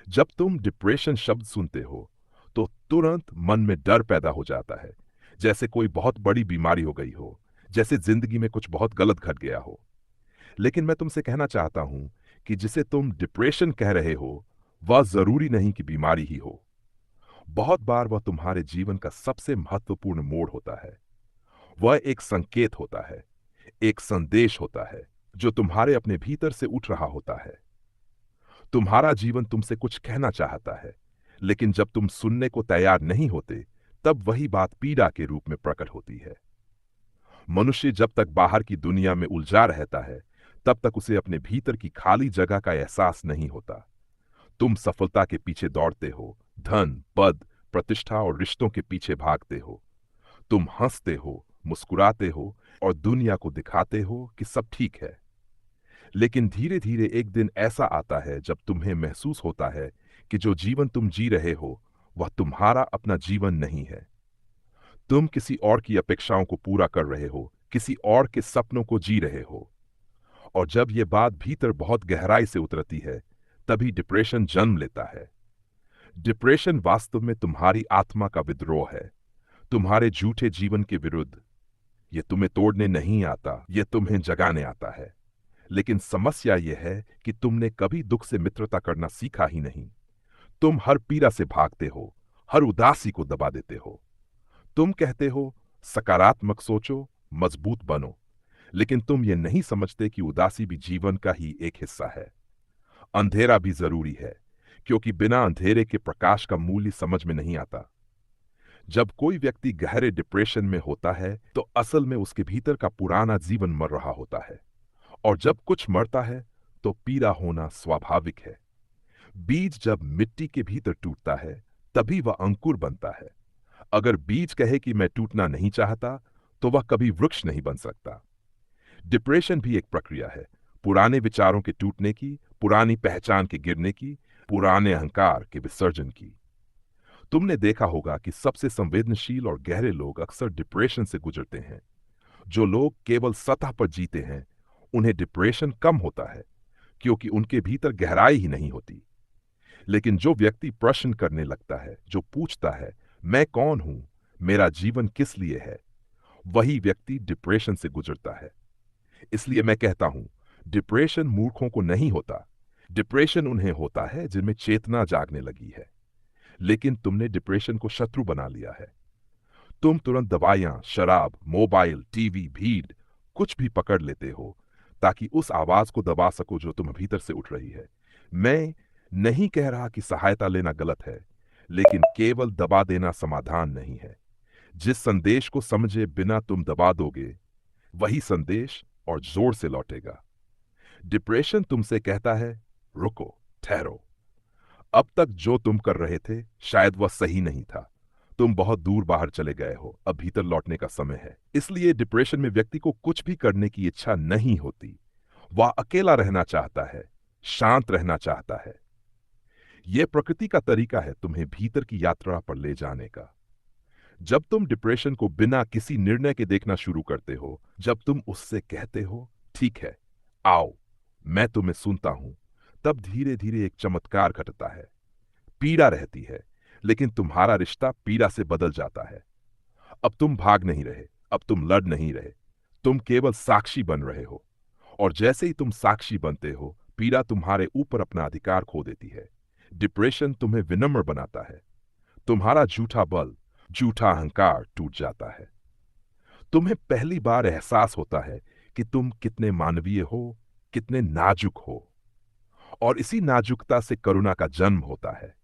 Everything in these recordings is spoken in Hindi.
जब तुम डिप्रेशन शब्द सुनते हो तो तुरंत मन में डर पैदा हो जाता है, जैसे कोई बहुत बड़ी बीमारी हो गई हो, जैसे जिंदगी में कुछ बहुत गलत घट गया हो। लेकिन मैं तुमसे कहना चाहता हूं कि जिसे तुम डिप्रेशन कह रहे हो वह जरूरी नहीं कि बीमारी ही हो। बहुत बार वह तुम्हारे जीवन का सबसे महत्वपूर्ण मोड़ होता है। वह एक संकेत होता है, एक संदेश होता है जो तुम्हारे अपने भीतर से उठ रहा होता है। तुम्हारा जीवन तुमसे कुछ कहना चाहता है, लेकिन जब तुम सुनने को तैयार नहीं होते, तब वही बात पीड़ा के रूप में प्रकट होती है। मनुष्य जब तक बाहर की दुनिया में उलझा रहता है, तब तक उसे अपने भीतर की खाली जगह का एहसास नहीं होता। तुम सफलता के पीछे दौड़ते हो, धन, पद, प्रतिष्ठा और रिश्तों के पीछे भागते हो। तुम हंसते हो, मुस्कुराते हो और दुनिया को दिखाते हो कि सब ठीक है। लेकिन धीरे धीरे एक दिन ऐसा आता है जब तुम्हें महसूस होता है कि जो जीवन तुम जी रहे हो वह तुम्हारा अपना जीवन नहीं है। तुम किसी और की अपेक्षाओं को पूरा कर रहे हो, किसी और के सपनों को जी रहे हो। और जब यह बात भीतर बहुत गहराई से उतरती है, तभी डिप्रेशन जन्म लेता है। डिप्रेशन वास्तव में तुम्हारी आत्मा का विद्रोह है, तुम्हारे झूठे जीवन के विरुद्ध। यह तुम्हें तोड़ने नहीं आता, यह तुम्हें जगाने आता है। लेकिन समस्या यह है कि तुमने कभी दुख से मित्रता करना सीखा ही नहीं। तुम हर पीड़ा से भागते हो, हर उदासी को दबा देते हो। तुम कहते हो सकारात्मक सोचो, मजबूत बनो, लेकिन तुम ये नहीं समझते कि उदासी भी जीवन का ही एक हिस्सा है। अंधेरा भी जरूरी है, क्योंकि बिना अंधेरे के प्रकाश का मूल्य समझ में नहीं आता। जब कोई व्यक्ति गहरे डिप्रेशन में होता है तो असल में उसके भीतर का पुराना जीवन मर रहा होता है। और जब कुछ मरता है तो पीड़ा होना स्वाभाविक है। बीज जब मिट्टी के भीतर टूटता है तभी वह अंकुर बनता है। अगर बीज कहे कि मैं टूटना नहीं चाहता, तो वह कभी वृक्ष नहीं बन सकता। डिप्रेशन भी एक प्रक्रिया है, पुराने विचारों के टूटने की, पुरानी पहचान के गिरने की, पुराने अहंकार के विसर्जन की। तुमने देखा होगा कि सबसे संवेदनशील और गहरे लोग अक्सर डिप्रेशन से गुजरते हैं। जो लोग केवल सतह पर जीते हैं, उन्हें डिप्रेशन कम होता है, क्योंकि उनके भीतर गहराई ही नहीं होती। लेकिन जो व्यक्ति प्रश्न करने लगता है, जो पूछता है मैं कौन हूं, मेरा जीवन किस लिए है, वही व्यक्ति डिप्रेशन से गुजरता है। इसलिए मैं कहता हूं, डिप्रेशन मूर्खों को नहीं होता। डिप्रेशन उन्हें होता है जिनमें चेतना जागने लगी है। लेकिन तुमने डिप्रेशन को शत्रु बना लिया है। तुम तुरंत दवाइयां, शराब, मोबाइल, टीवी, भीड़, कुछ भी पकड़ लेते हो ताकि उस आवाज को दबा सको जो तुम भीतर से उठ रही है। मैं नहीं कह रहा कि सहायता लेना गलत है, लेकिन केवल दबा देना समाधान नहीं है। जिस संदेश को समझे बिना तुम दबा दोगे, वही संदेश और जोर से लौटेगा। डिप्रेशन तुमसे कहता है रुको, ठहरो। अब तक जो तुम कर रहे थे शायद वह सही नहीं था। तुम बहुत दूर बाहर चले गए हो, अब भीतर लौटने का समय है। इसलिए डिप्रेशन में व्यक्ति को कुछ भी करने की इच्छा नहीं होती। वह अकेला रहना चाहता है, शांत रहना चाहता है। यह प्रकृति का तरीका है तुम्हें भीतर की यात्रा पर ले जाने का। जब तुम डिप्रेशन को बिना किसी निर्णय के देखना शुरू करते हो, जब तुम उससे कहते हो ठीक है, आओ, मैं तुम्हें सुनता हूं, तब धीरे धीरे एक चमत्कार घटता है। पीड़ा रहती है, लेकिन तुम्हारा रिश्ता पीड़ा से बदल जाता है। अब तुम भाग नहीं रहे, अब तुम लड़ नहीं रहे, तुम केवल साक्षी बन रहे हो। और जैसे ही तुम साक्षी बनते हो, पीड़ा तुम्हारे ऊपर अपना अधिकार खो देती है। डिप्रेशन तुम्हें विनम्र बनाता है। तुम्हारा झूठा बल, झूठा अहंकार टूट जाता है। तुम्हें पहली बार एहसास होता है कि तुम कितने मानवीय हो, कितने नाजुक हो। और इसी नाजुकता से करुणा का जन्म होता है।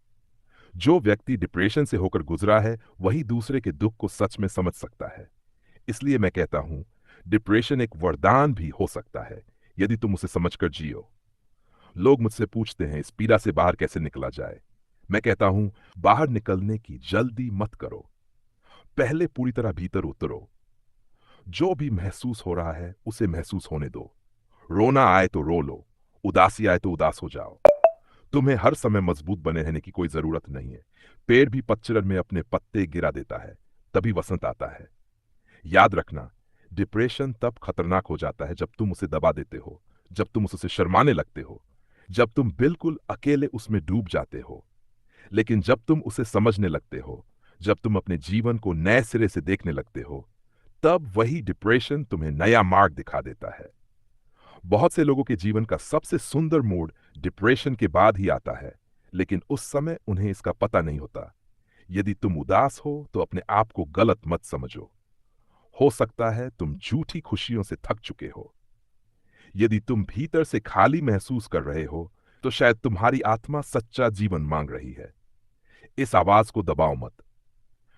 जो व्यक्ति डिप्रेशन से होकर गुजरा है, वही दूसरे के दुख को सच में समझ सकता है। इसलिए मैं कहता हूं, डिप्रेशन एक वरदान भी हो सकता है, यदि तुम उसे समझकर जियो। लोग मुझसे पूछते हैं इस पीड़ा से बाहर कैसे निकला जाए। मैं कहता हूं, बाहर निकलने की जल्दी मत करो। पहले पूरी तरह भीतर उतरो। जो भी महसूस हो रहा है उसे महसूस होने दो। रोना आए तो रो लो, उदासी आए तो उदास हो जाओ। तुम्हें हर समय मजबूत बने रहने की कोई जरूरत नहीं है। पेड़ भी पतझड़ में अपने पत्ते गिरा देता है, तभी वसंत आता है। याद रखना, डिप्रेशन तब खतरनाक हो जाता है जब तुम उसे दबा देते हो, जब तुम उससे शर्माने लगते हो, जब तुम बिल्कुल अकेले उसमें डूब जाते हो। लेकिन जब तुम उसे समझने लगते हो, जब तुम अपने जीवन को नए सिरे से देखने लगते हो, तब वही डिप्रेशन तुम्हें नया मार्ग दिखा देता है। बहुत से लोगों के जीवन का सबसे सुंदर मोड़ डिप्रेशन के बाद ही आता है, लेकिन उस समय उन्हें इसका पता नहीं होता। यदि तुम उदास हो तो अपने आप को गलत मत समझो। हो सकता है तुम झूठी खुशियों से थक चुके हो। यदि तुम भीतर से खाली महसूस कर रहे हो, तो शायद तुम्हारी आत्मा सच्चा जीवन मांग रही है। इस आवाज को दबाओ मत।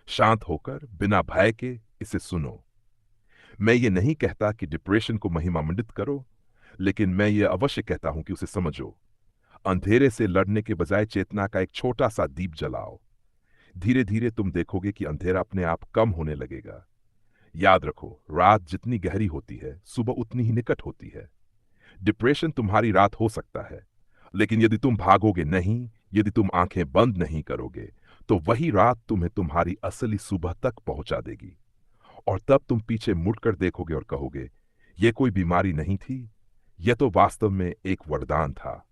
शांत होकर बिना भय के इसे सुनो। मैं ये नहीं कहता कि डिप्रेशन को महिमामंडित करो, लेकिन मैं ये अवश्य कहता हूं कि उसे समझो। अंधेरे से लड़ने के बजाय चेतना का एक छोटा सा दीप जलाओ। धीरे धीरे तुम देखोगे कि अंधेरा अपने आप कम होने लगेगा। याद रखो, रात जितनी गहरी होती है, सुबह उतनी ही निकट होती है। डिप्रेशन तुम्हारी रात हो सकता है, लेकिन यदि तुम भागोगे नहीं, यदि तुम आंखें बंद नहीं करोगे, तो वही रात तुम्हें तुम्हारी असली सुबह तक पहुंचा देगी। और तब तुम पीछे मुड़कर देखोगे और कहोगे, यह कोई बीमारी नहीं थी, यह तो वास्तव में एक वरदान था।